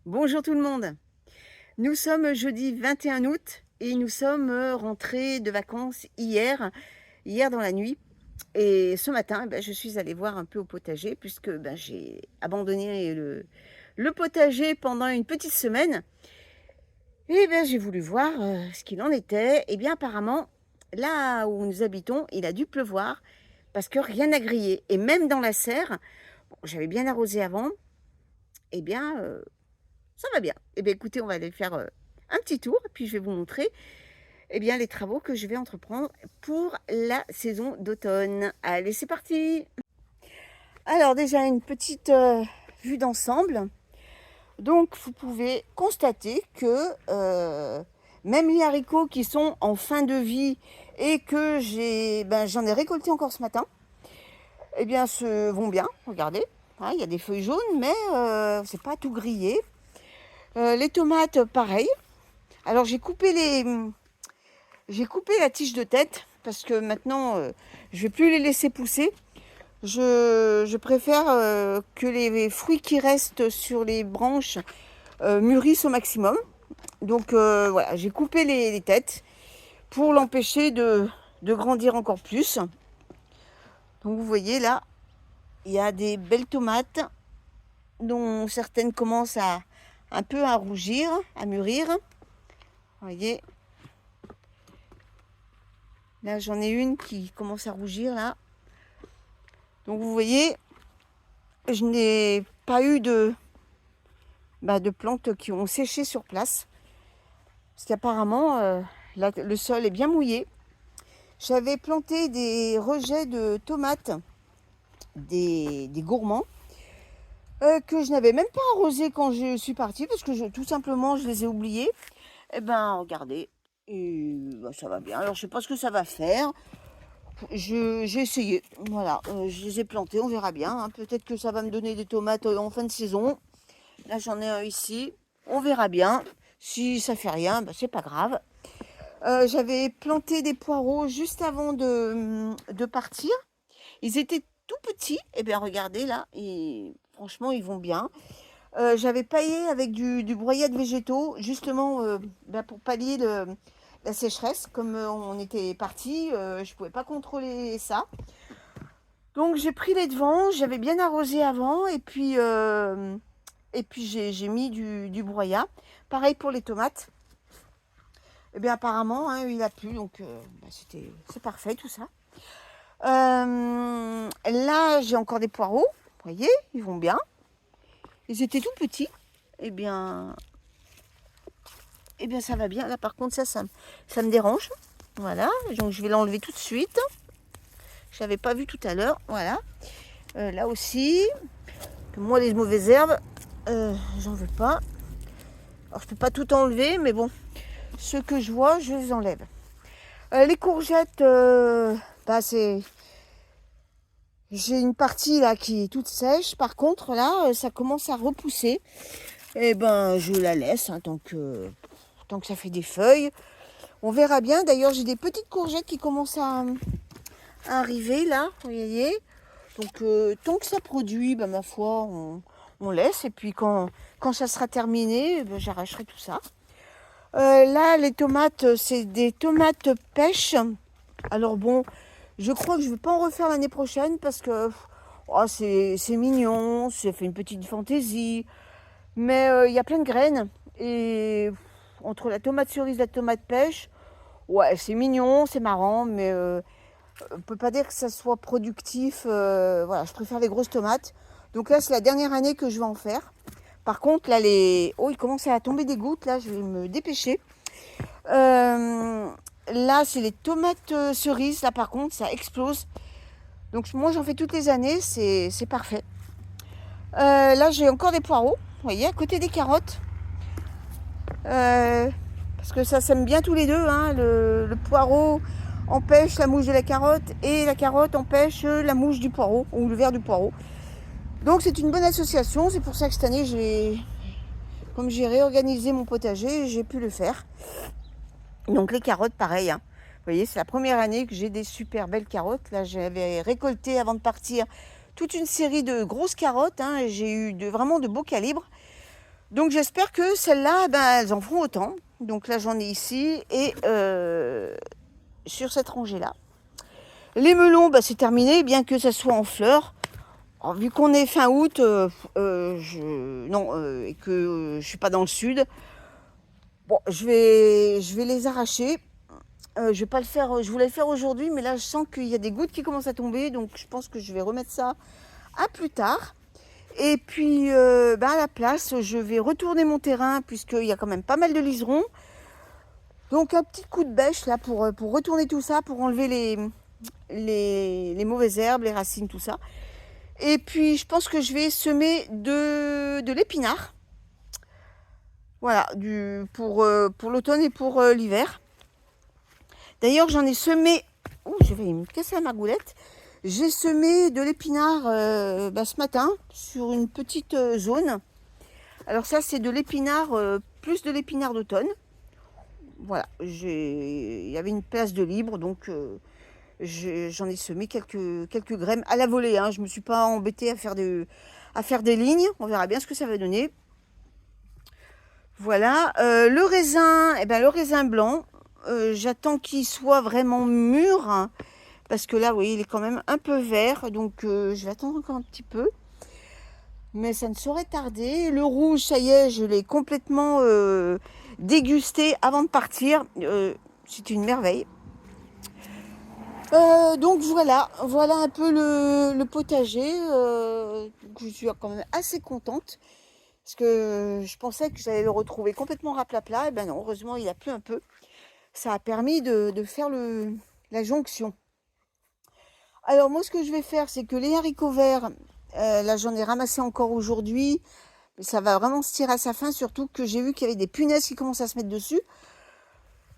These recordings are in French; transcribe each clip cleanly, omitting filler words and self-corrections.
Bonjour tout le monde. Nous sommes jeudi 21 août et nous sommes rentrés de vacances hier dans la nuit. Et ce matin, je suis allée voir un peu au potager puisque j'ai abandonné le potager pendant une petite semaine. Et j'ai voulu voir ce qu'il en était. Et bien apparemment, là où nous habitons, il a dû pleuvoir parce que rien n'a grillé. Et même dans la serre, bon, j'avais bien arrosé avant, et bien ça va bien. Eh bien, écoutez, on va aller faire un petit tour, et puis je vais vous montrer bien, les travaux que je vais entreprendre pour la saison d'automne. Allez, c'est parti! Alors, déjà, une petite vue d'ensemble. Donc, vous pouvez constater que même les haricots qui sont en fin de vie et que j'en ai récolté encore ce matin, eh bien, se vont bien. Regardez, hein, il y a des feuilles jaunes, mais c'est pas tout grillé. Les tomates, pareil. Alors j'ai coupé la tige de tête parce que maintenant je vais plus les laisser pousser. Je préfère que les fruits qui restent sur les branches mûrissent au maximum. Donc voilà, j'ai coupé les têtes pour l'empêcher de grandir encore plus. Donc vous voyez là, il y a des belles tomates dont certaines commencent un peu à rougir, à mûrir. Vous voyez, là j'en ai une qui commence à rougir là. Donc vous voyez, je n'ai pas eu de plantes qui ont séché sur place. Parce qu'apparemment, le sol est bien mouillé. J'avais planté des rejets de tomates, des gourmands, que je n'avais même pas arrosé quand je suis partie, parce que tout simplement, je les ai oubliés. Eh ben, regardez, et, ça va bien. Alors, je sais pas ce que ça va faire. J'ai essayé, voilà, je les ai plantés, on verra bien. Hein. Peut-être que ça va me donner des tomates en fin de saison. Là, j'en ai un ici, on verra bien. Si ça fait rien, c'est pas grave. J'avais planté des poireaux juste avant de partir. Ils étaient tout petits. Et bien, regardez là, et franchement, ils vont bien. J'avais paillé avec du broyat de végétaux, justement pour pallier la sécheresse. Comme on était parti, je ne pouvais pas contrôler ça. Donc j'ai pris les devants, j'avais bien arrosé avant, et puis j'ai mis du broyat. Pareil pour les tomates. Et bien apparemment, hein, il a plu, donc c'est parfait tout ça. Là, j'ai encore des poireaux, vous voyez, ils vont bien. Ils étaient tout petits. Eh bien ça va bien. Là, par contre, ça me dérange. Voilà, donc je vais l'enlever tout de suite. Je l'avais pas vu tout à l'heure. Voilà. Là aussi, moi, les mauvaises herbes, j'en veux pas. Alors, je peux pas tout enlever, mais bon, ceux que je vois, je les enlève. Les courgettes, j'ai une partie là qui est toute sèche. Par contre, là, ça commence à repousser. Et je la laisse hein, tant que ça fait des feuilles. On verra bien. D'ailleurs, j'ai des petites courgettes qui commencent à arriver là. Vous voyez. Donc, tant que ça produit, ma foi, on laisse. Et puis, quand ça sera terminé, j'arracherai tout ça. Là, les tomates, c'est des tomates pêche. Alors bon, je crois que je ne vais pas en refaire l'année prochaine parce que c'est mignon, ça fait une petite fantaisie. Mais il y a plein de graines. Et entre la tomate cerise et la tomate pêche, ouais, c'est mignon, c'est marrant, mais on ne peut pas dire que ça soit productif. Voilà, je préfère les grosses tomates. Donc là, c'est la dernière année que je vais en faire. Par contre, là, il commence à tomber des gouttes. Là, je vais me dépêcher. Là, c'est les tomates cerises. Là, par contre, ça explose. Donc, moi, j'en fais toutes les années. C'est parfait. Là, j'ai encore des poireaux. Vous voyez, à côté des carottes. Parce que ça s'aime bien tous les deux. Hein. Le poireau empêche la mouche de la carotte et la carotte empêche la mouche du poireau ou le ver du poireau. Donc, c'est une bonne association. C'est pour ça que cette année, comme j'ai réorganisé mon potager, j'ai pu le faire. Donc les carottes, pareil. Hein. Vous voyez, c'est la première année que j'ai des super belles carottes. Là, j'avais récolté avant de partir toute une série de grosses carottes. Hein. J'ai eu vraiment de beaux calibres. Donc j'espère que celles-là, ben, elles en feront autant. Donc là j'en ai ici et sur cette rangée-là. Les melons, ben, c'est terminé, bien que ça soit en fleurs. Alors, vu qu'on est fin août, et que je suis pas dans le sud, bon, je vais les arracher. Je vais pas le faire, je voulais le faire aujourd'hui, mais là je sens qu'il y a des gouttes qui commencent à tomber, donc je pense que je vais remettre ça à plus tard. Et puis à la place, je vais retourner mon terrain puisqu'il y a quand même pas mal de liserons. Donc un petit coup de bêche là pour retourner tout ça, pour enlever les mauvaises herbes, les racines, tout ça. Et puis je pense que je vais semer de l'épinard. Voilà, pour l'automne et pour l'hiver. D'ailleurs, j'en ai semé. Ouh, je vais me casser la margoulette. J'ai semé de l'épinard ce matin sur une petite zone. Alors ça, c'est de l'épinard, plus de l'épinard d'automne. Voilà, il y avait une place de libre, donc j'en ai semé quelques graines à la volée. Hein. Je ne me suis pas embêtée à faire des lignes. On verra bien ce que ça va donner. Voilà, le raisin, le raisin blanc, j'attends qu'il soit vraiment mûr, hein, parce que là, vous voyez, il est quand même un peu vert, donc je vais attendre encore un petit peu. Mais ça ne saurait tarder. Le rouge, ça y est, je l'ai complètement dégusté avant de partir. C'est une merveille. Donc voilà un peu le potager. Je suis quand même assez contente. Parce que je pensais que j'allais le retrouver complètement raplapla. Et ben non, heureusement, il a plu un peu. Ça a permis de faire la jonction. Alors moi, ce que je vais faire, c'est que les haricots verts, là j'en ai ramassé encore aujourd'hui. Mais ça va vraiment se tirer à sa fin, surtout que j'ai vu qu'il y avait des punaises qui commencent à se mettre dessus.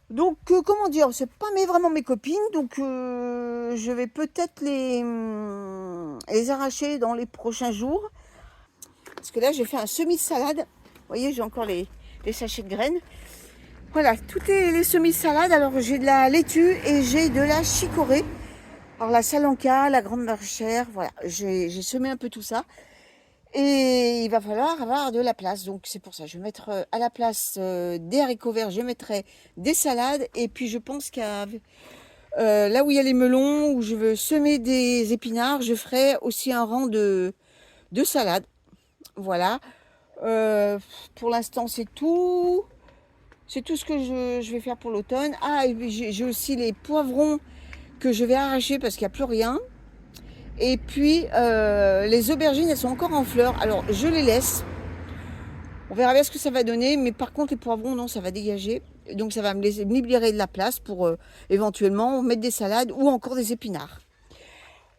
Donc comment dire, c'est pas vraiment mes copines. Donc je vais peut-être les arracher dans les prochains jours. Parce que là, j'ai fait un semis-salade. Vous voyez, j'ai encore les sachets de graines. Voilà, tout est les semis-salades. Alors, j'ai de la laitue et j'ai de la chicorée. Alors, la salanca, la grande marchère, voilà. J'ai semé un peu tout ça. Et il va falloir avoir de la place. Donc, c'est pour ça. Je vais mettre à la place des haricots verts, je mettrai des salades. Et puis, je pense qu'à là où il y a les melons, où je veux semer des épinards, je ferai aussi un rang de salades. Voilà. Pour l'instant, c'est tout. C'est tout ce que je vais faire pour l'automne. Ah, et puis j'ai aussi les poivrons que je vais arracher parce qu'il n'y a plus rien. Et puis, les aubergines, elles sont encore en fleurs. Alors, je les laisse. On verra bien ce que ça va donner. Mais par contre, les poivrons, non, ça va dégager. Donc, ça va me libérer de la place pour éventuellement mettre des salades ou encore des épinards.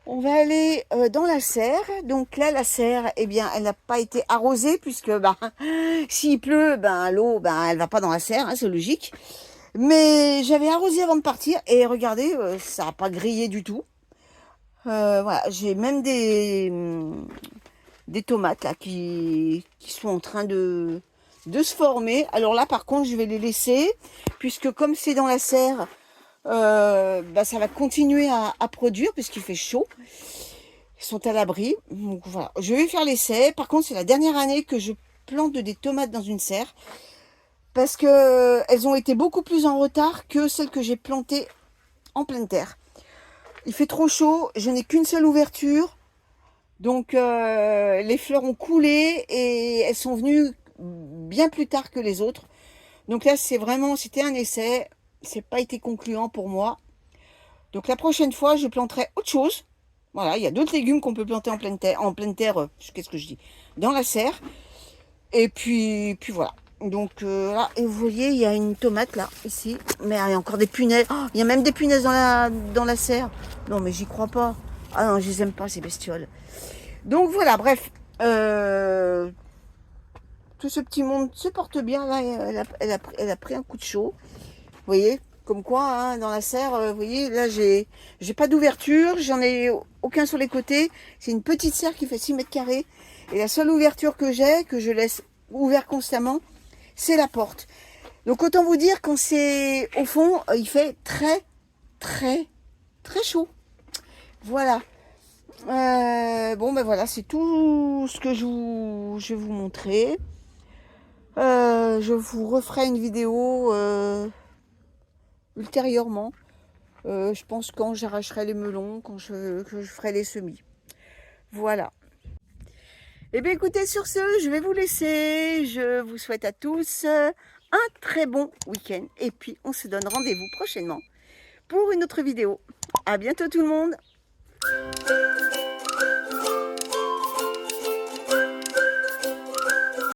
On va aller dans la serre. Donc là, la serre, eh bien, elle n'a pas été arrosée puisque s'il pleut, l'eau, elle va pas dans la serre, hein, c'est logique. Mais j'avais arrosé avant de partir et regardez, ça n'a pas grillé du tout. Voilà, j'ai même des tomates là qui sont en train de se former. Alors là, par contre, je vais les laisser puisque comme c'est dans la serre, ça va continuer à produire puisqu'il fait chaud. Ils sont à l'abri. Donc voilà, je vais faire l'essai. Par contre, c'est la dernière année que je plante des tomates dans une serre parce que elles ont été beaucoup plus en retard que celles que j'ai plantées en pleine terre. Il fait trop chaud, je n'ai qu'une seule ouverture. Donc les fleurs ont coulé et elles sont venues bien plus tard que les autres. Donc là, c'était un essai. C'est pas été concluant pour moi. Donc la prochaine fois, je planterai autre chose. Voilà, il y a d'autres légumes qu'on peut planter en pleine terre, qu'est-ce que je dis, dans la serre. Et puis voilà. Donc là, et vous voyez, il y a une tomate là, ici. Mais il y a encore des punaises. Oh, il y a même des punaises dans la serre. Non, mais j'y crois pas. Ah non, je les aime pas, ces bestioles. Donc voilà, bref. Tout ce petit monde se porte bien. Là, elle a pris un coup de chaud. Vous voyez, comme quoi, hein, dans la serre, vous voyez, là, j'ai pas d'ouverture. J'en ai aucun sur les côtés. C'est une petite serre qui fait 6 mètres carrés. Et la seule ouverture que j'ai, que je laisse ouvert constamment, c'est la porte. Donc, autant vous dire, quand c'est au fond, il fait très, très, très chaud. Voilà. Bon, voilà, c'est tout ce que je vais vous montrer. Je vous referai une vidéo ultérieurement. Je pense quand j'arracherai les melons, que je ferai les semis. Voilà. Eh bien écoutez, sur ce, je vais vous laisser. Je vous souhaite à tous un très bon week-end. Et puis, on se donne rendez-vous prochainement pour une autre vidéo. À bientôt tout le monde.